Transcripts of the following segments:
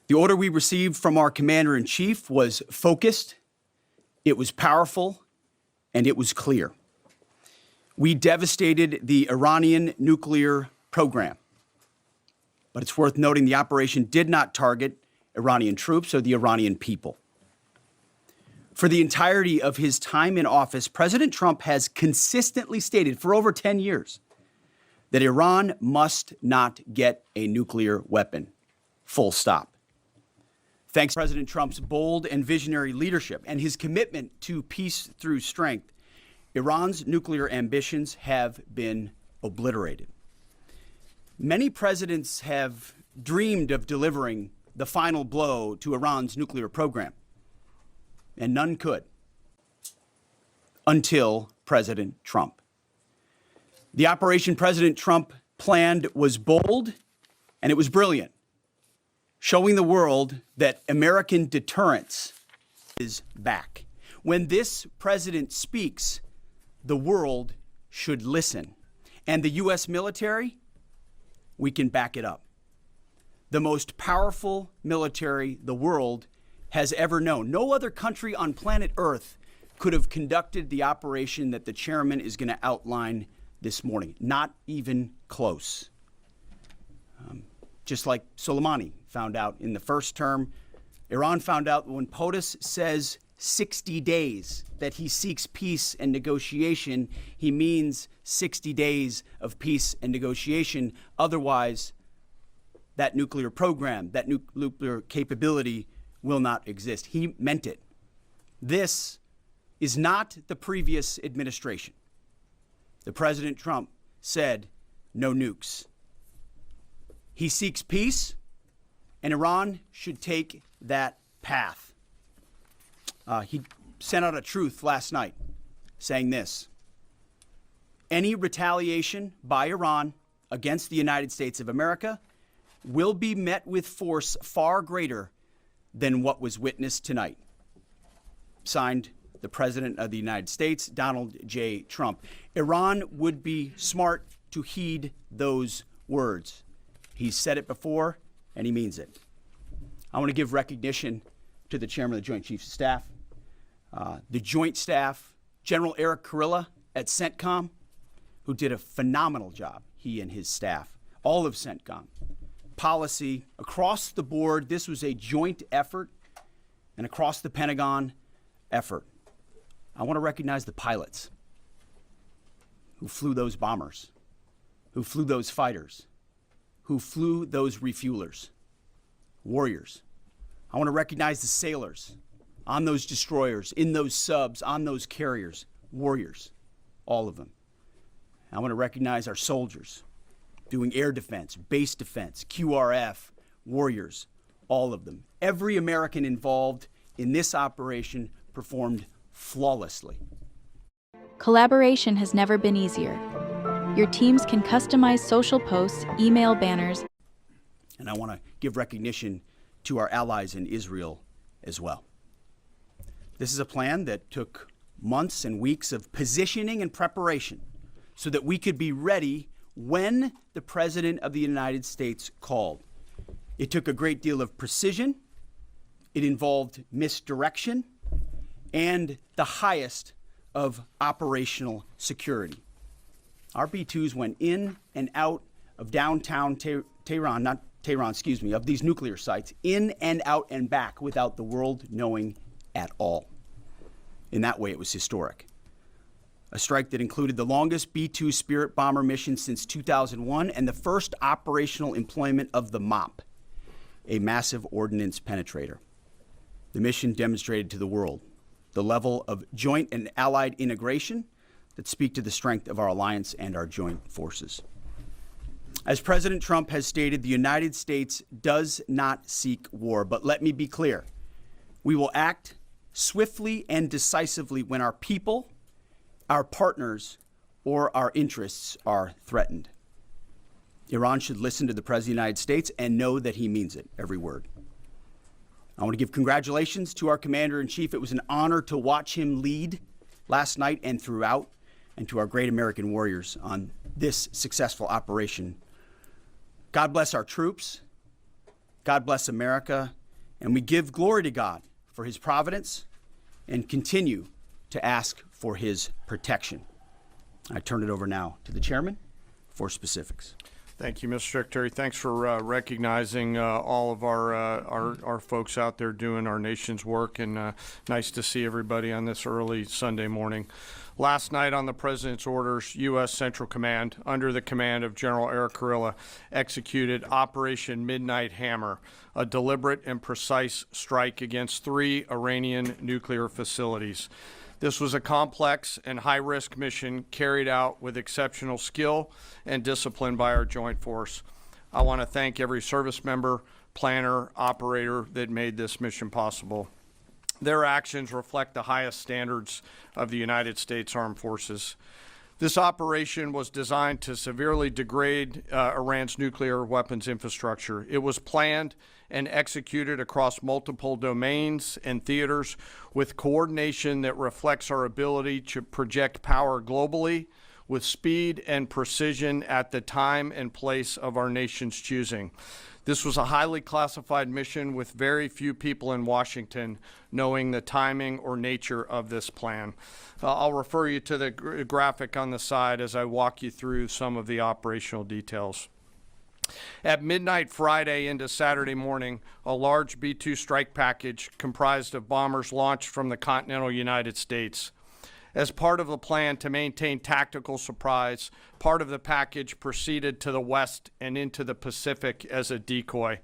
The order we received from our commander-in-chief was focused, it was powerful, and it was clear. We devastated the Iranian nuclear program. But it's worth noting the operation did not target Iranian troops or the Iranian people. For the entirety of his time in office, President Trump has consistently stated for over 10 years that Iran must not get a nuclear weapon. Full stop. Thanks to President Trump's bold and visionary leadership and his commitment to peace through strength, Iran's nuclear ambitions have been obliterated. Many presidents have dreamed of delivering the final blow to Iran's nuclear program, and none could until President Trump. The operation President Trump planned was bold and it was brilliant, showing the world that American deterrence is back. When this president speaks, the world should listen. And the U.S. military, we can back it up. The most powerful military the world has ever known. No other country on planet Earth could have conducted the operation that the chairman is going to outline this morning. Not even close. Just like Soleimani found out in the first term, Iran found out when POTUS says 60 days that he seeks peace and negotiation, he means 60 days of peace and negotiation. Otherwise, that nuclear program, that nuclear capability will not exist. He meant it. This is not the previous administration. The President Trump said no nukes. He seeks peace, and Iran should take that path. He sent out a truth last night saying this: any retaliation by Iran against the United States of America will be met with force far greater than what was witnessed tonight. Signed, the President of the United States, Donald J. Trump. Iran would be smart to heed those words. He's said it before, and he means it. I want to give recognition to the Chairman of the Joint Chiefs of Staff, the Joint Staff, General Eric Kurilla at CENTCOM, who did a phenomenal job, he and his staff, all of CENTCOM. Policy, across the board, this was a joint effort, and across the Pentagon effort. I want to recognize the pilots who flew those bombers, who flew those fighters, who flew those refuelers, warriors. I want to recognize the sailors on those destroyers, in those subs, on those carriers, warriors, all of them. I want to recognize our soldiers doing air defense, base defense, QRF, warriors, all of them. Every American involved in this operation performed flawlessly. Collaboration has never been easier. Your teams can customize social posts, email banners. And I want to give recognition to our allies in Israel as well. This is a plan that took months and weeks of positioning and preparation so that we could be ready when the President of the United States called. It took a great deal of precision. It involved misdirection and the highest of operational security. Our B-2s went in and out of downtown Tehran, of these nuclear sites, in and out and back without the world knowing at all. In that way, it was historic. A strike that included the longest B-2 Spirit bomber mission since 2001 and the first operational employment of the MOP, a massive ordnance penetrator. The mission demonstrated to the world the level of joint and allied integration that speak to the strength of our alliance and our joint forces. As President Trump has stated, the United States does not seek war, but let me be clear. We will act swiftly and decisively when our people, our partners, or our interests are threatened. Iran should listen to the President of the United States and know that he means it, every word. I want to give congratulations to our Commander-in-Chief. It was an honor to watch him lead last night and throughout, and to our great American warriors on this successful operation. God bless our troops, God bless America, and we give glory to God for his providence and continue to ask for his protection. I turn it over now to the chairman for specifics. Thank you, Mr. Secretary. Thanks for recognizing all of our folks out there doing our nation's work, and nice to see everybody on this early Sunday morning. Last night on the President's orders, U.S. Central Command, under the command of General Eric Kurilla, executed Operation Midnight Hammer, a deliberate and precise strike against 3 Iranian nuclear facilities. This was a complex and high-risk mission carried out with exceptional skill and discipline by our joint force. I want to thank every service member, planner, operator that made this mission possible. Their actions reflect the highest standards of the United States Armed Forces. This operation was designed to severely degrade Iran's nuclear weapons infrastructure. It was planned and executed across multiple domains and theaters with coordination that reflects our ability to project power globally with speed and precision at the time and place of our nation's choosing. This was a highly classified mission with very few people in Washington knowing the timing or nature of this plan. I'll refer you to the graphic on the side as I walk you through some of the operational details. At midnight Friday into Saturday morning, a large B-2 strike package comprised of bombers launched from the continental United States. As part of the plan to maintain tactical surprise, part of the package proceeded to the west and into the Pacific as a decoy,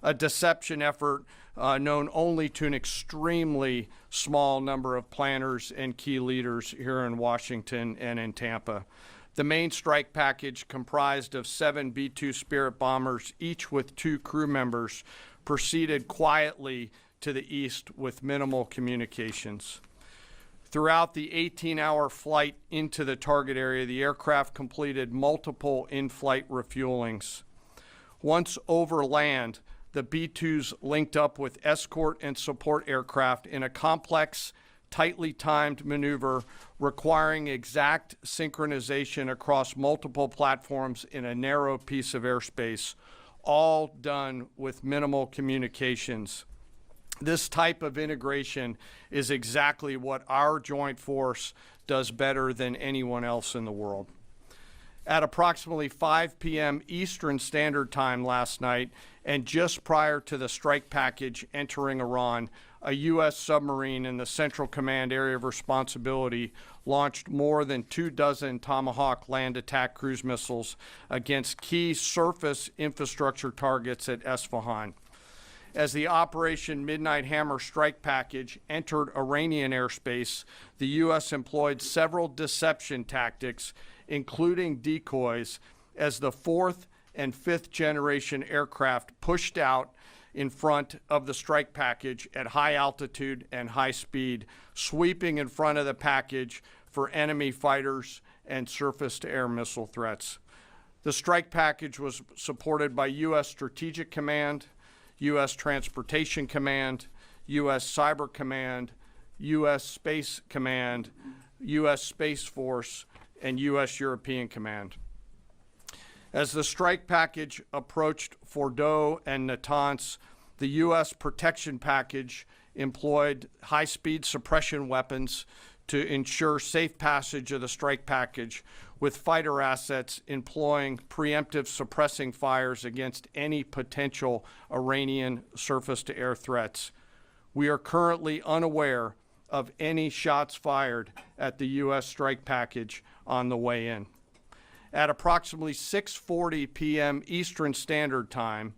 a deception effort known only to an extremely small number of planners and key leaders here in Washington and in Tampa. The main strike package, comprised of 7 B-2 Spirit bombers, each with 2 crew members, proceeded quietly to the east with minimal communications. Throughout the 18-hour flight into the target area, the aircraft completed multiple in-flight refuelings. Once over land, the B-2s linked up with escort and support aircraft in a complex, tightly timed maneuver requiring exact synchronization across multiple platforms in a narrow piece of airspace, all done with minimal communications. This type of integration is exactly what our joint force does better than anyone else in the world. At approximately 5 p.m. Eastern Standard Time last night, and just prior to the strike package entering Iran, a U.S. submarine in the Central Command Area of Responsibility launched more than 24 Tomahawk land attack cruise missiles against key surface infrastructure targets at Esfahan. As the Operation Midnight Hammer strike package entered Iranian airspace, the U.S. employed several deception tactics, including decoys, as the 4th and 5th generation aircraft pushed out in front of the strike package at high altitude and high speed, sweeping in front of the package for enemy fighters and surface-to-air missile threats. The strike package was supported by U.S. Strategic Command, U.S. Transportation Command, U.S. Cyber Command, U.S. Space Command, U.S. Space Force, and U.S. European Command. As the strike package approached Fordo and Natanz, the U.S. protection package employed high-speed suppression weapons to ensure safe passage of the strike package, with fighter assets employing preemptive suppressing fires against any potential Iranian surface-to-air threats. We are currently unaware of any shots fired at the U.S. strike package on the way in. At approximately 6:40 p.m. Eastern Standard Time,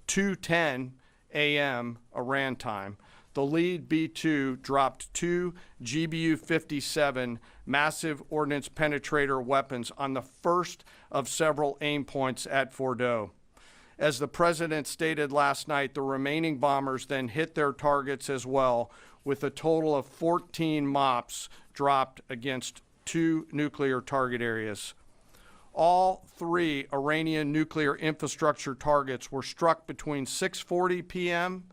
2:10 a.m. Iran time, the lead B-2 dropped 2 GBU-57 massive ordnance penetrator weapons on the first of several aim points at Fordo. As the president stated last night, the remaining bombers then hit their targets as well, with a total of 14 MOPs dropped against 2 nuclear target areas. All 3 Iranian nuclear infrastructure targets were struck between 6:40 p.m.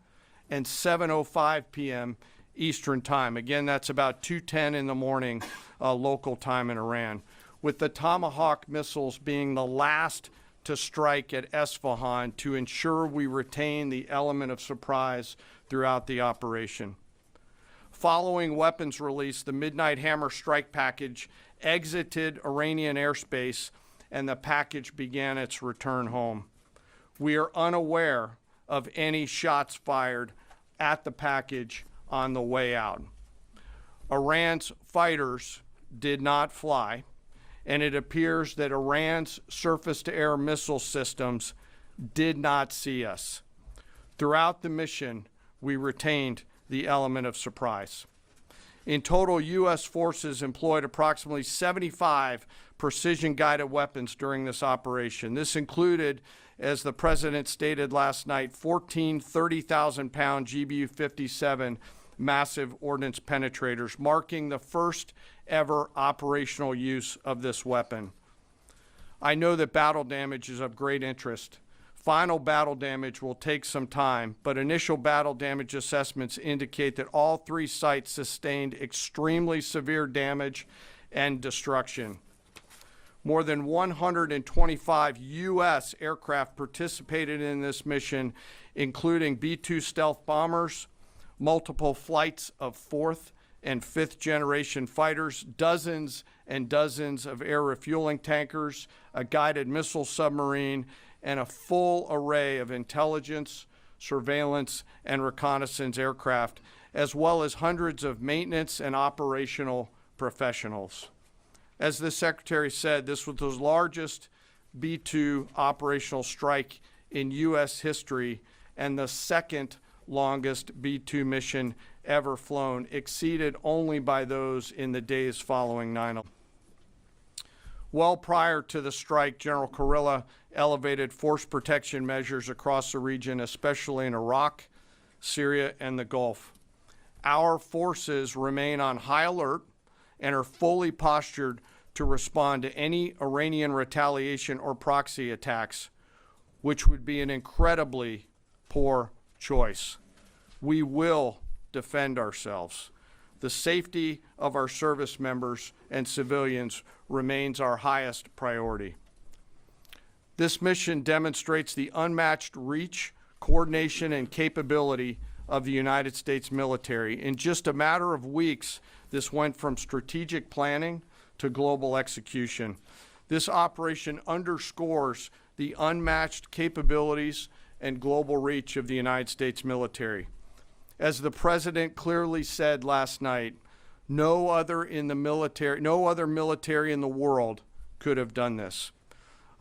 and 7:05 p.m. Eastern Time. Again, that's about 2:10 in the morning local time in Iran, with the Tomahawk missiles being the last to strike at Esfahan to ensure we retain the element of surprise throughout the operation. Following weapons release, the Midnight Hammer strike package exited Iranian airspace and the package began its return home. We are unaware of any shots fired at the package on the way out. Iran's fighters did not fly, and it appears that Iran's surface-to-air missile systems did not see us. Throughout the mission, we retained the element of surprise. In total, U.S. forces employed approximately 75 precision-guided weapons during this operation. This included, as the President stated last night, 14 30,000-pound GBU-57 massive ordnance penetrators, marking the first ever operational use of this weapon. I know that battle damage is of great interest. Final battle damage will take some time, but initial battle damage assessments indicate that all three sites sustained extremely severe damage and destruction. More than 125 U.S. aircraft participated in this mission, including B-2 stealth bombers, multiple flights of fourth and fifth generation fighters, dozens and dozens of air refueling tankers, a guided missile submarine, and a full array of intelligence, surveillance, and reconnaissance aircraft, as well as hundreds of maintenance and operational professionals. As the Secretary said, this was the largest B-2 operational strike in U.S. history and the second longest B-2 mission ever flown, exceeded only by those in the days following 9/11. Well prior to the strike, General Kurilla elevated force protection measures across the region, especially in Iraq, Syria, and the Gulf. Our forces remain on high alert and are fully postured to respond to any Iranian retaliation or proxy attacks, which would be an incredibly poor choice. We will defend ourselves. The safety of our service members and civilians remains our highest priority. This mission demonstrates the unmatched reach, coordination, and capability of the United States military. In just a matter of weeks, this went from strategic planning to global execution. This operation underscores the unmatched capabilities and global reach of the United States military. As the President clearly said last night, no other military in the world could have done this.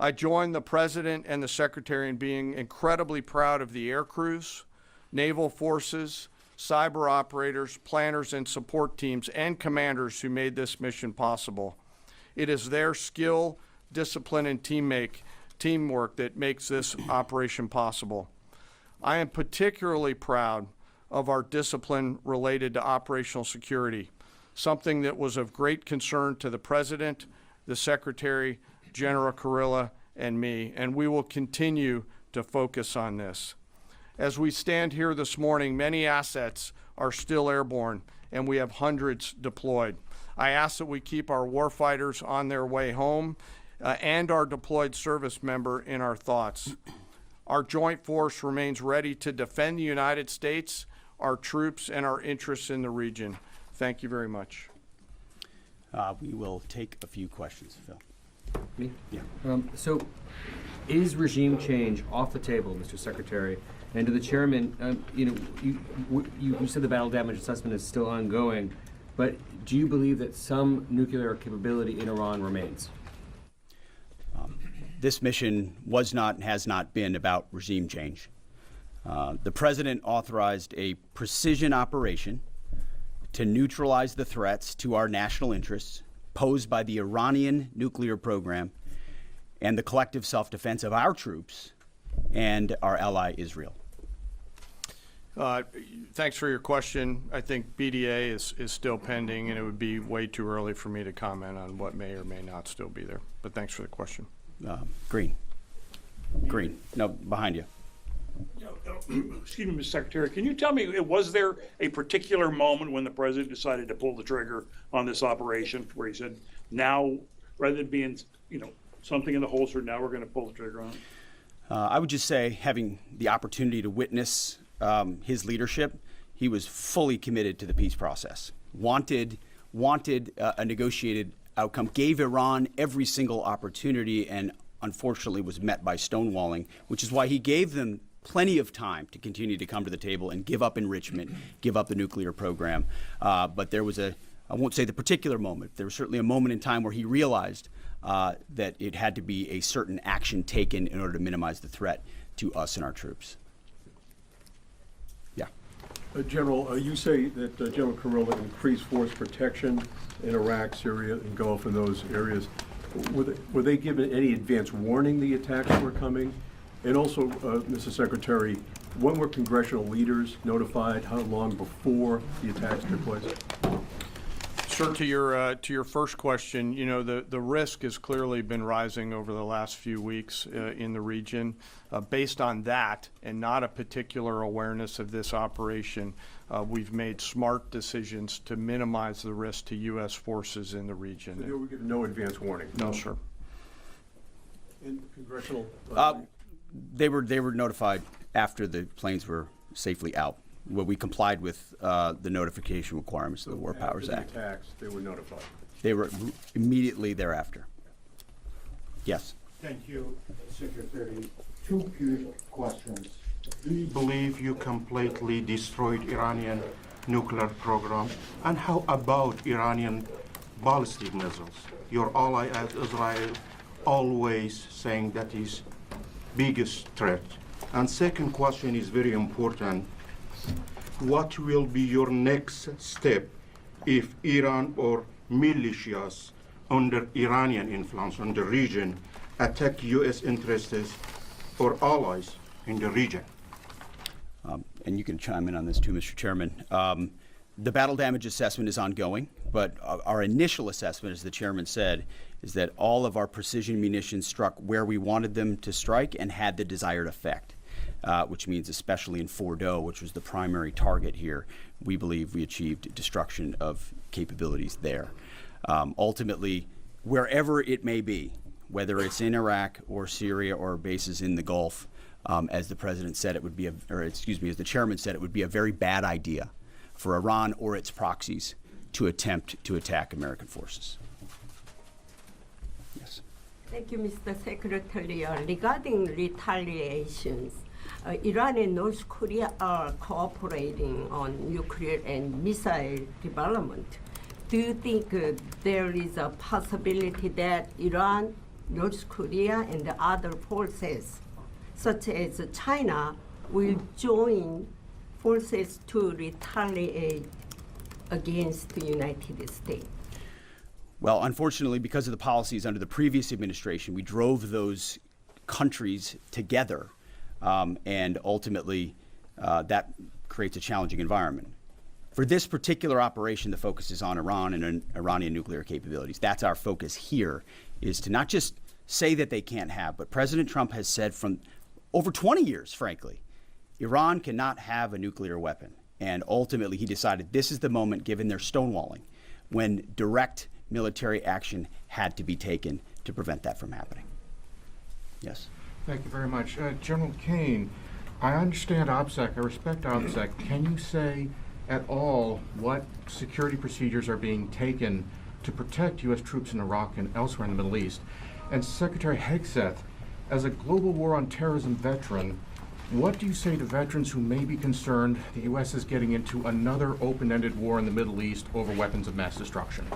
I join the President and the Secretary in being incredibly proud of the air crews, naval forces, cyber operators, planners, and support teams, and commanders who made this mission possible. It is their skill, discipline, and teamwork that makes this operation possible. I am particularly proud of our discipline related to operational security, something that was of great concern to the President, the Secretary, General Kurilla, and me, and we will continue to focus on this. As we stand here this morning, many assets are still airborne, and we have hundreds deployed. I ask that we keep our warfighters on their way home and our deployed service member in our thoughts. Our joint force remains ready to defend the United States, our troops, and our interests in the region. Thank you very much. We will take a few questions, Phil. Me? Yeah. So, is regime change off the table, Mr. Secretary? And to the chairman, you said the battle damage assessment is still ongoing, but do you believe that some nuclear capability in Iran remains? This mission was not and has not been about regime change. The President authorized a precision operation to neutralize the threats to our national interests posed by the Iranian nuclear program and the collective self-defense of our troops and our ally Israel. Thanks for your question. I think BDA is still pending, and it would be way too early for me to comment on what may or may not still be there. But thanks for the question. Green. No, behind you. Excuse me, Mr. Secretary, can you tell me, was there a particular moment when the President decided to pull the trigger on this operation where he said, now, rather than being, something in the holster, now we're going to pull the trigger on it? I would just say, having the opportunity to witness his leadership, he was fully committed to the peace process. Wanted a negotiated outcome, gave Iran every single opportunity, and unfortunately was met by stonewalling, which is why he gave them plenty of time to continue to come to the table and give up enrichment, give up the nuclear program. But there was I won't say the particular moment, there was certainly a moment in time where he realized that it had to be a certain action taken in order to minimize the threat to us and our troops. Yeah. General, you say that General Kurilla increased force protection in Iraq, Syria, and Gulf, in those areas. Were they given any advance warning the attacks were coming? And also, Mr. Secretary, when were congressional leaders notified? How long before the attacks took place? Sir, to your first question, you know, the risk has clearly been rising over the last few weeks in the region. Based on that and not a particular awareness of this operation, we've made smart decisions to minimize the risk to U.S. forces in the region. So they were given no advance warning? No, sir. And congressional? They were notified after the planes were safely out. Well, we complied with the notification requirements of the War Powers Act. After the attacks, they were notified? They were immediately thereafter. Yes. Thank you, Secretary. Two quick questions. Do you believe you completely destroyed Iranian nuclear program? And how about Iranian ballistic missiles? Your ally as Israel always saying that is biggest threat. And second question is very important. What will be your next step if Iran or militias under Iranian influence in the region attack U.S. interests or allies in the region? And you can chime in on this too, Mr. Chairman. The battle damage assessment is ongoing, but our initial assessment, as the chairman said, is that all of our precision munitions struck where we wanted them to strike and had the desired effect. Which means especially in Fordo, which was the primary target here, we believe we achieved destruction of capabilities there. Ultimately, wherever it may be, whether it's in Iraq or Syria or bases in the Gulf, as the president said, it would be, as the chairman said, it would be a very bad idea for Iran or its proxies to attempt to attack American forces. Yes. Thank you, Mr. Secretary. Regarding retaliations, Iran and North Korea are cooperating on nuclear and missile development. Do you think there is a possibility that Iran, North Korea, and the other forces, such as China, will join forces to retaliate against the United States? Well, unfortunately, because of the policies under the previous administration, we drove those countries together. And ultimately, that creates a challenging environment. For this particular operation, the focus is on Iran and Iranian nuclear capabilities. That's our focus here, is to not just say that they can't have, but President Trump has said from over 20 years, frankly, Iran cannot have a nuclear weapon. And ultimately, he decided this is the moment, given their stonewalling, when direct military action had to be taken to prevent that from happening. Yes. Thank you very much. General Cane, I understand OPSEC, I respect OPSEC. Can you say at all what security procedures are being taken to protect U.S. troops in Iraq and elsewhere in the Middle East? And Secretary Hegsheth, as a global war on terrorism veteran, what do you say to veterans who may be concerned the U.S. is getting into another open-ended war in the Middle East over weapons of mass destruction?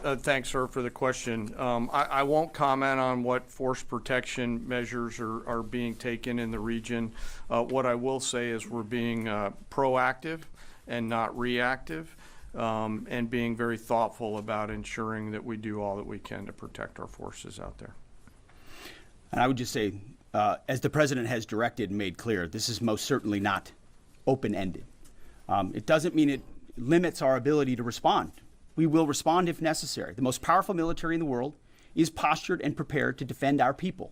Thanks, sir, for the question. I won't comment on what force protection measures are being taken in the region. What I will say is we're being proactive and not reactive, and being very thoughtful about ensuring that we do all that we can to protect our forces out there. And I would just say, as the president has directed and made clear, this is most certainly not open-ended. It doesn't mean it limits our ability to respond. We will respond if necessary. The most powerful military in the world is postured and prepared to defend our people.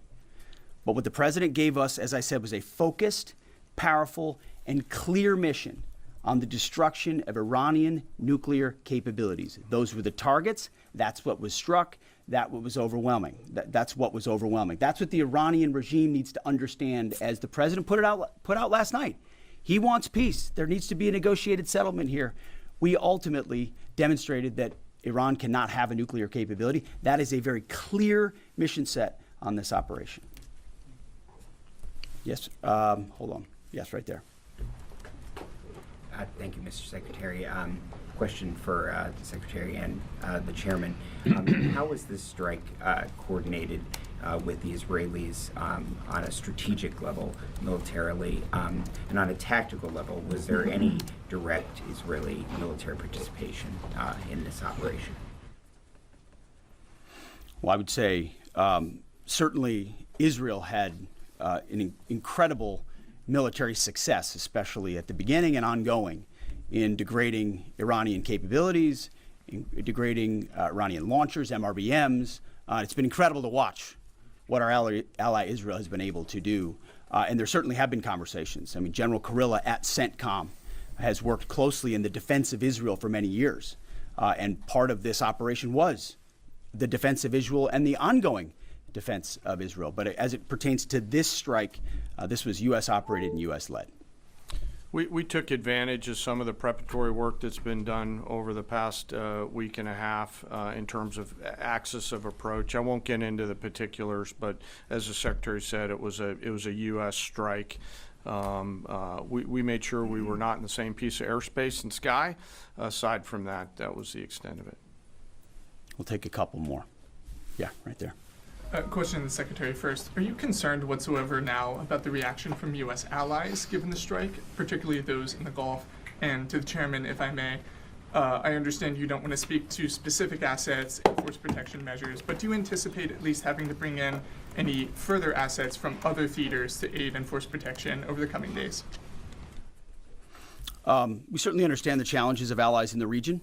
But what the president gave us, as I said, was a focused, powerful, and clear mission on the destruction of Iranian nuclear capabilities. Those were the targets. That's what was struck. That's what was overwhelming. That's what was overwhelming. That's what the Iranian regime needs to understand, as the president put out last night. He wants peace. There needs to be a negotiated settlement here. We ultimately demonstrated that Iran cannot have a nuclear capability. That is a very clear mission set on this operation. Yes, hold on. Yes, right there. Thank you, Mr. Secretary. Question for the Secretary and the Chairman. How was this strike coordinated with the Israelis on a strategic level, militarily, and on a tactical level? Was there any direct Israeli military participation in this operation? Well, I would say certainly Israel had an incredible military success, especially at the beginning and ongoing, in degrading Iranian capabilities, in degrading Iranian launchers, MRBMs. It's been incredible to watch what our ally Israel has been able to do. And there certainly have been conversations. I mean, General Kurilla at CENTCOM has worked closely in the defense of Israel for many years. And part of this operation was the defense of Israel and the ongoing defense of Israel. But as it pertains to this strike, this was U.S. operated and U.S. led. We took advantage of some of the preparatory work that's been done over the past week and a half in terms of axis of approach. I won't get into the particulars, but as the Secretary said, it was a U.S. strike. We made sure we were not in the same piece of airspace and sky. Aside from that, that was the extent of it. We'll take a couple more. Yeah, right there. Question to the Secretary first. Are you concerned whatsoever now about the reaction from U.S. allies given the strike, particularly those in the Gulf? And to the Chairman, if I may, I understand you don't want to speak to specific assets and force protection measures, but do you anticipate at least having to bring in any further assets from other theaters to aid in force protection over the coming days? We certainly understand the challenges of allies in the region,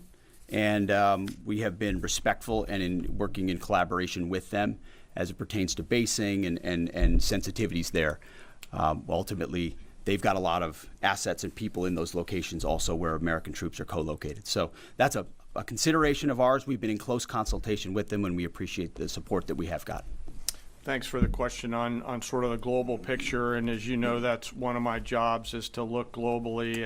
and we have been respectful and in working in collaboration with them as it pertains to basing and sensitivities there. Ultimately, they've got a lot of assets and people in those locations also where American troops are co-located. So that's a consideration of ours. We've been in close consultation with them, and we appreciate the support that we have got. Thanks for the question on sort of the global picture. And as you know, that's one of my jobs, is to look globally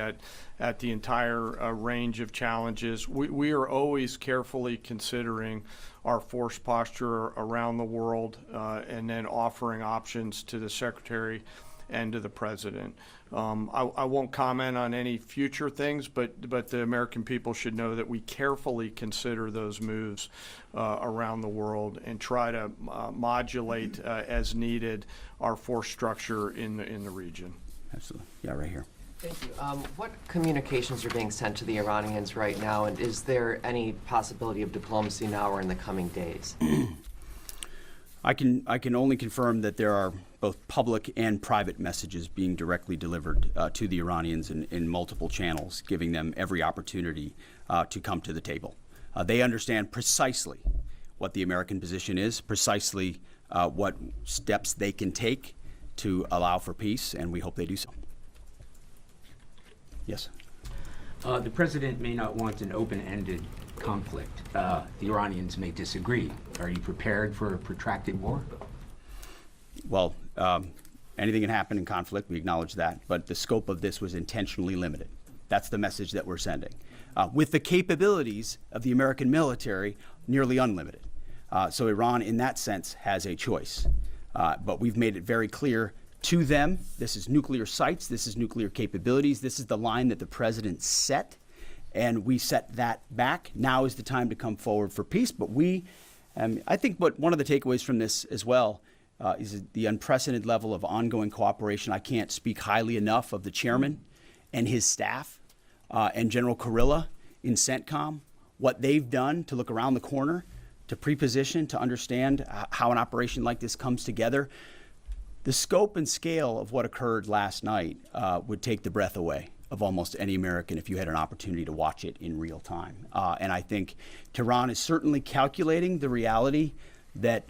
at the entire range of challenges. We are always carefully considering our force posture around the world and then offering options to the Secretary and to the President. I won't comment on any future things, but the American people should know that we carefully consider those moves around the world and try to modulate as needed our force structure in the region. Absolutely. Yeah, right here. Thank you. What communications are being sent to the Iranians right now, and is there any possibility of diplomacy now or in the coming days? I can only confirm that there are both public and private messages being directly delivered to the Iranians in multiple channels, giving them every opportunity to come to the table. They understand precisely what the American position is, precisely what steps they can take to allow for peace, and we hope they do so. Yes. The president may not want an open-ended conflict. The Iranians may disagree. Are you prepared for a protracted war? Well, anything can happen in conflict. We acknowledge that. But the scope of this was intentionally limited. That's the message that we're sending. With the capabilities of the American military nearly unlimited. So Iran, in that sense, has a choice. But we've made it very clear to them, this is nuclear sites, this is nuclear capabilities, this is the line that the president set, and we set that back. Now is the time to come forward for peace. But I think one of the takeaways from this as well is the unprecedented level of ongoing cooperation. I can't speak highly enough of the chairman and his staff and General Kurilla in CENTCOM, what they've done to look around the corner, to pre-position, to understand how an operation like this comes together. The scope and scale of what occurred last night would take the breath away of almost any American if you had an opportunity to watch it in real time. And I think Tehran is certainly calculating the reality that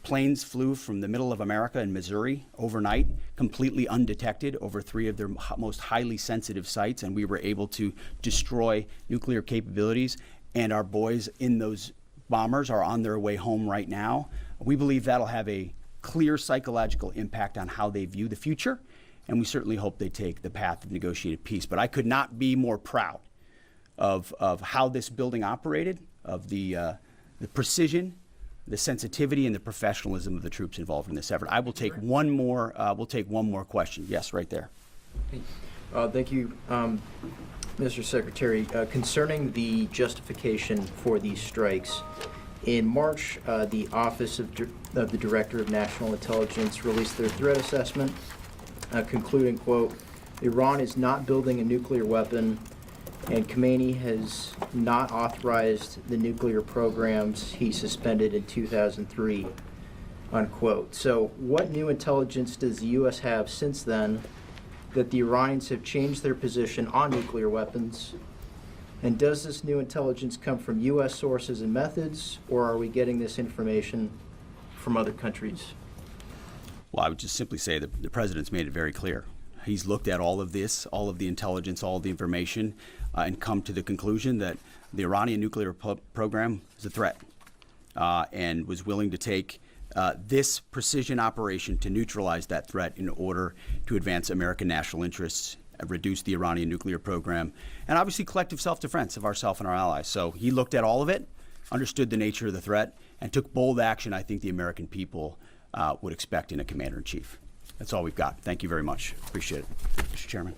planes flew from the middle of America in Missouri overnight, completely undetected over 3 of their most highly sensitive sites, and we were able to destroy nuclear capabilities. And our boys in those bombers are on their way home right now. We believe that'll have a clear psychological impact on how they view the future, and we certainly hope they take the path of negotiated peace. But I could not be more proud of how this building operated, of the precision, the sensitivity, and the professionalism of the troops involved in this effort. I will take one more. We'll take one more question. Yes, right there. Thank you, Mr. Secretary. Concerning the justification for these strikes, in March, the Office of the Director of National Intelligence released their threat assessment, concluding, quote, Iran is not building a nuclear weapon, and Khamenei has not authorized the nuclear programs he suspended in 2003, unquote. So what new intelligence does the U.S. have since then that the Iranians have changed their position on nuclear weapons? And does this new intelligence come from U.S. sources and methods, or are we getting this information from other countries? Well, I would just simply say that the president's made it very clear. He's looked at all of this, all of the intelligence, all of the information, and come to the conclusion that the Iranian nuclear program is a threat, and was willing to take this precision operation to neutralize that threat in order to advance American national interests, reduce the Iranian nuclear program, and obviously collective self-defense of ourselves and our allies. So he looked at all of it, understood the nature of the threat, and took bold action I think the American people would expect in a commander-in-chief. That's all we've got. Thank you very much. Appreciate it, Mr. Chairman.